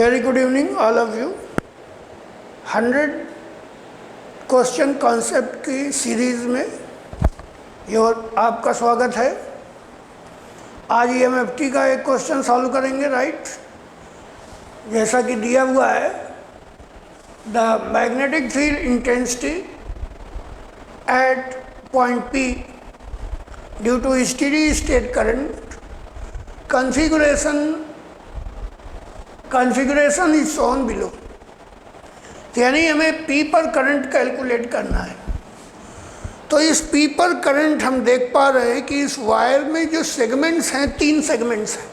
Very good evening all of you. 100 question concept की series में आपका स्वागत है। आज EMFT का एक क्वेश्चन सॉल्व करेंगे, राइट। जैसा कि दिया हुआ है, the magnetic field intensity at point P due to steady state current configuration is shown below. यानी हमें P पर करंट कैलकुलेट करना है। तो इस P पर करंट हम देख पा रहे हैं कि इस वायर में जो सेगमेंट्स हैं, 3 सेगमेंट्स हैं।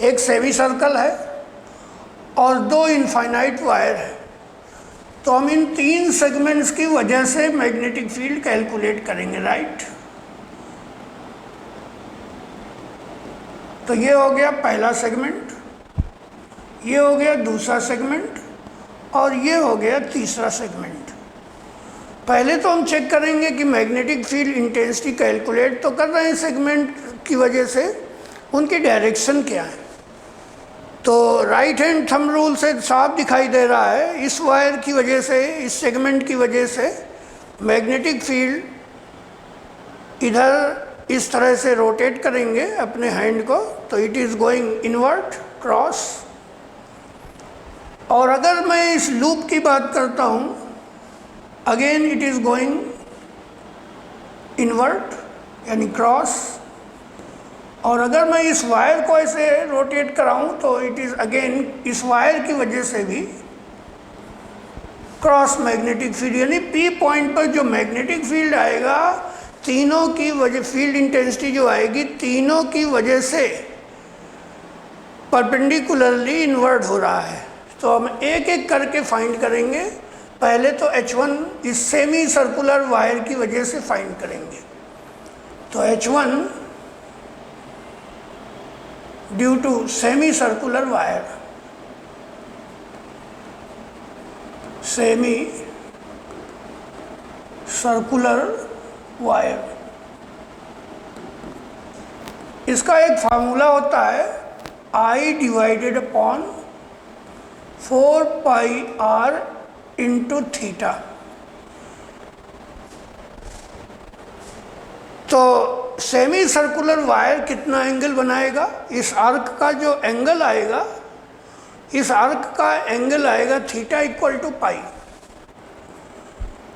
एक सेमी सर्कल है और 2 इनफाइनाइट वायर है। तो हम इन 3 सेगमेंट्स की वजह से मैग्नेटिक फील्ड कैलकुलेट करेंगे, राइट। तो ये हो गया पहला सेगमेंट, ये हो गया दूसरा सेगमेंट और ये हो गया तीसरा सेगमेंट। पहले तो हम चेक करेंगे कि मैग्नेटिक फील्ड इंटेंसिटी कैलकुलेट तो कर रहे हैं सेगमेंट की वजह से, उनकी डायरेक्शन क्या है। तो राइट हैंड थंब रूल से साफ दिखाई दे रहा है, इस वायर की वजह से, इस सेगमेंट की वजह से मैग्नेटिक फील्ड इधर इस तरह से रोटेट करेंगे अपने हैंड को, तो it is going invert cross. और अगर मैं इस लूप की बात करता हूँ, again it is going invert यानी क्रॉस। और अगर मैं इस वायर को ऐसे रोटेट कराऊँ तो इट इज़ अगेन इस वायर की वजह से भी क्रॉस मैग्नेटिक फील्ड। यानी P पॉइंट पर जो मैग्नेटिक फील्ड आएगा, तीनों की वजह, फील्ड इंटेंसिटी जो आएगी, तीनों की वजह से परपेंडिकुलरली इन्वर्ट हो रहा है। तो हम एक एक करके फाइंड करेंगे। पहले तो H1 इस सेमी सर्कुलर वायर की वजह से फाइंड करेंगे। तो H1 due to semi circular wire, semi circular wire, इसका एक फार्मूला होता है I divided upon 4 pi R into theta. तो सेमी सर्कुलर वायर कितना एंगल बनाएगा? इस आर्क का जो एंगल आएगा, इस आर्क का एंगल आएगा थीटा इक्वल टू पाई।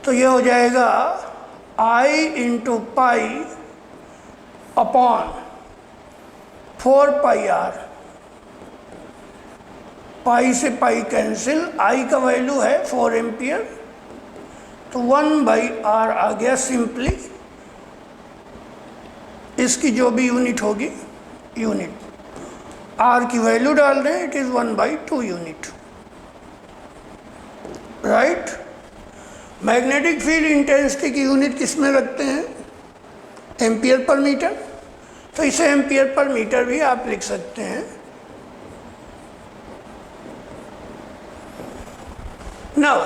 तो ये हो जाएगा I into pi upon 4 pi R। पाई से पाई कैंसिल, I का वैल्यू है 4 एम्पियर, तो 1/R आ गया सिंपली। इसकी जो भी यूनिट होगी, यूनिट R की वैल्यू डाल दें, it is 1/2 unit, right. Magnetic field intensity की यूनिट किस में रखते हैं? Ampere per metre. तो इसे एम्पियर पर मीटर भी आप लिख सकते हैं। नाउ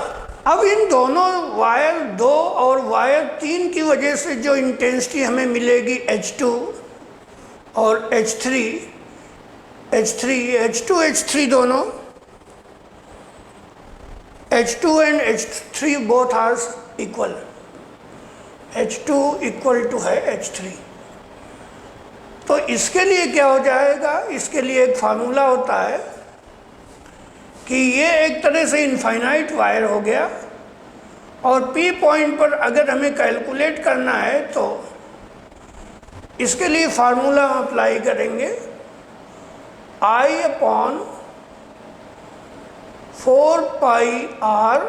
अब इन दोनों वायर 2 और वायर 3 की वजह से जो इंटेंसिटी हमें मिलेगी H2 और H3, H2, H3 दोनों, H2 and H3 both are equal. H2 equal to है H3। तो इसके लिए क्या हो जाएगा? इसके लिए एक फार्मूला होता है कि ये एक तरह से इनफाइनाइट वायर हो गया, और P पॉइंट पर अगर हमें कैलकुलेट करना है तो इसके लिए फार्मूला हम अप्लाई करेंगे I upon 4 pi R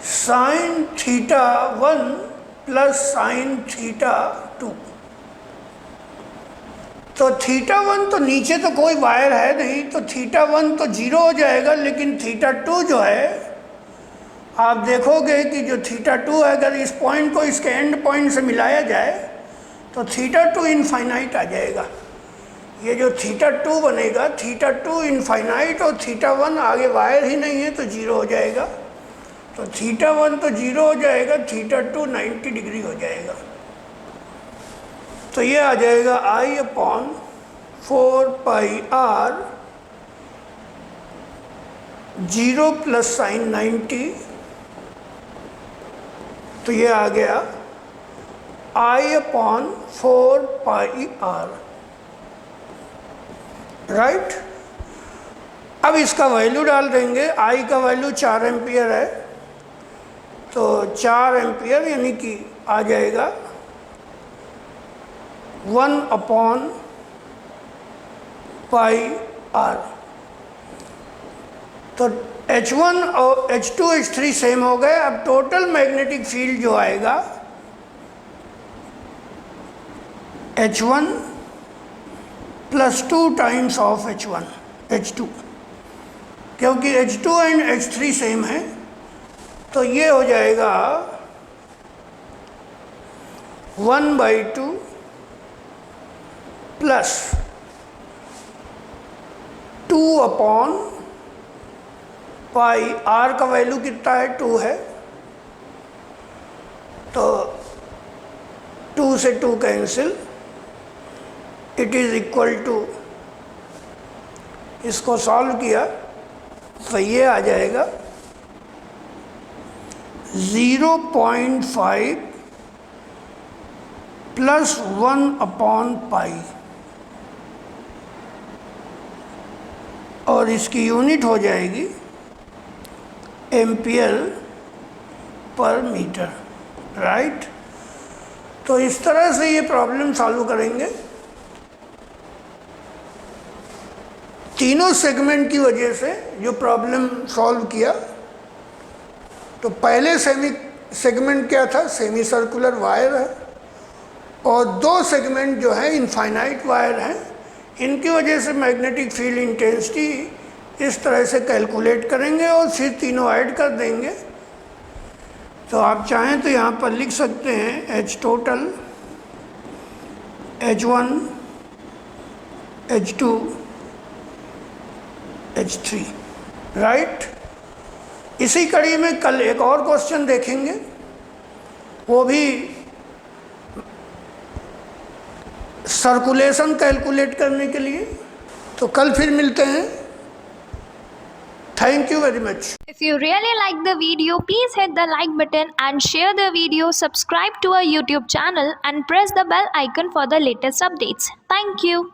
sine theta 1 plus sine theta 2। तो थीटा 1 तो नीचे तो कोई वायर है नहीं, तो थीटा 1 तो 0 हो जाएगा, लेकिन थीटा 2 जो है, आप देखोगे कि जो थीटा 2 है, अगर इस पॉइंट को इसके एंड पॉइंट से मिलाया जाए तो थीटा 2 इनफाइनाइट आ जाएगा। ये जो थीटा 2 बनेगा, थीटा 2 इनफाइनाइट, और थीटा 1 आगे वायर ही नहीं है तो 0 हो जाएगा। तो थीटा 1 तो 0 हो जाएगा, थीटा 2 90 डिग्री हो जाएगा। तो ये आ जाएगा I upon 4 pi R 0 plus sine 90, तो ये आ गया I upon 4 pi R, right. अब इसका वैल्यू डाल देंगे। I का वैल्यू 4 एम्पियर है, तो 4 एम्पियर यानी कि आ जाएगा 1 अपॉन पाई आर। तो H1 और H2 H3 सेम हो गए। अब टोटल मैग्नेटिक फील्ड जो आएगा H1 plus 2 times of H2, क्योंकि H2 एंड H3 सेम है, तो ये हो जाएगा 1/2 प्लस 2 अपॉन पाई। आर का वैल्यू कितना है? 2 है, तो 2 से 2 cancel, it is equal to, इसको सॉल्व किया तो ये आ जाएगा 0.5 प्लस 1 अपॉन पाई, और इसकी यूनिट हो जाएगी एम्पियर पर मीटर, राइट। तो इस तरह से ये प्रॉब्लम सॉल्व करेंगे। तीनों सेगमेंट की वजह से जो प्रॉब्लम सॉल्व किया, तो पहले सेगमेंट क्या था? सेमी सर्कुलर वायर है, और 2 सेगमेंट जो है इनफाइनाइट वायर हैं। इनकी वजह से मैग्नेटिक फील्ड इंटेंसिटी इस तरह से कैलकुलेट करेंगे और फिर तीनों ऐड कर देंगे। तो आप चाहें तो यहाँ पर लिख सकते हैं H total, H1, H2, H3, right. इसी कड़ी में कल एक और क्वेश्चन देखेंगे, वो भी सर्कुलेशन कैलकुलेट करने के लिए। तो कल फिर मिलते हैं। Thank you very much. If you really like the video, please hit the like button and share the video. Subscribe to our YouTube channel and press the bell icon for the latest updates. Thank you.